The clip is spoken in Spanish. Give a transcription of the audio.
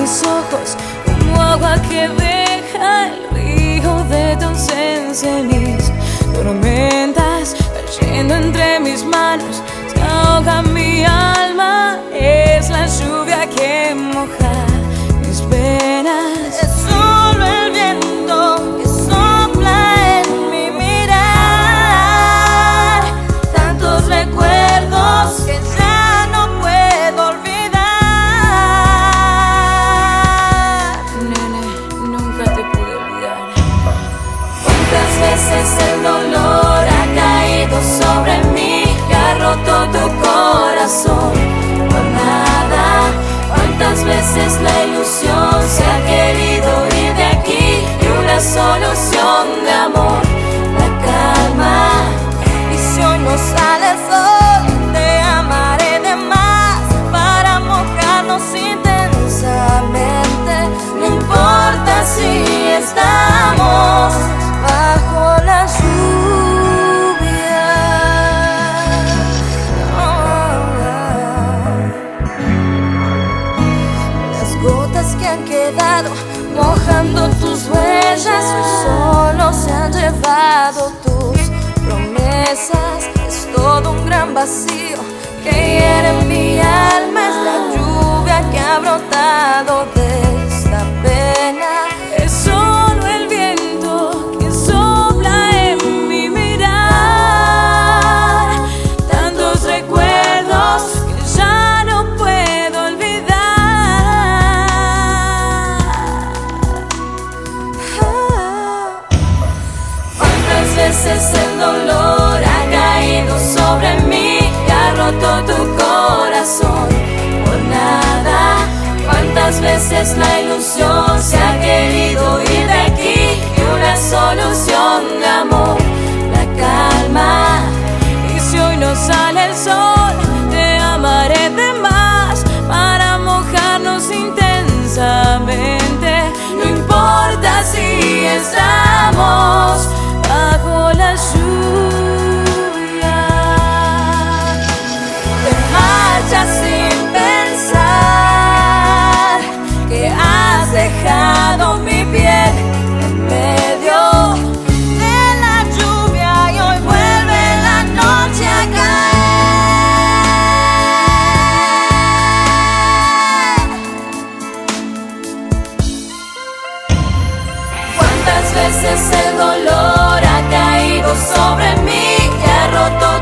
mis ojos como agua que deja el río de tu ausencia. Mis tormentas cayendo entre mis manos se ahoga mi alma. Es la lluvia que moja mis penas. Es solo el viento que sopla en mi mirar. Tantos recuerdos que ya no puedo olvidar. Nene, nunca te pude olvidar. ¿Cuántas veces el dolor ha caído sobre mí y ha roto tu corazón por nada? ¿Cuántas veces la ilusión se ha querido ir de aquí y una solución de amor la calma? Y si hoy no sale el sol, te amaré de más para mojarnos intensamente. No importa si estamos bajo la lluvia. Las gotas que han quedado mojando tus huellas hoy solo se han llevado tus promesas. Es todo un gran vacío que hiere en mi alma. Es la lluvia que ha brotado de esta pena. Es solo el viento que sopla en mi mirar. Tantos recuerdos que ya no puedo olvidar. ¿Cuántas veces el dolor ha caído sobre mí y ha roto tu corazón por nada? ¿Cuántas veces la ilusión se ha querido ir de aquí y una solución de amor la calma? Y si hoy no sale el sol, te amaré de más para mojarnos intensamente. No importa si estamos bajo la lluvia. Te marchas sin pensar que has dejado mi piel en medio de la lluvia y hoy vuelve la noche a caer. ¿Cuántas veces el dolor ha caído sobre mí y ha roto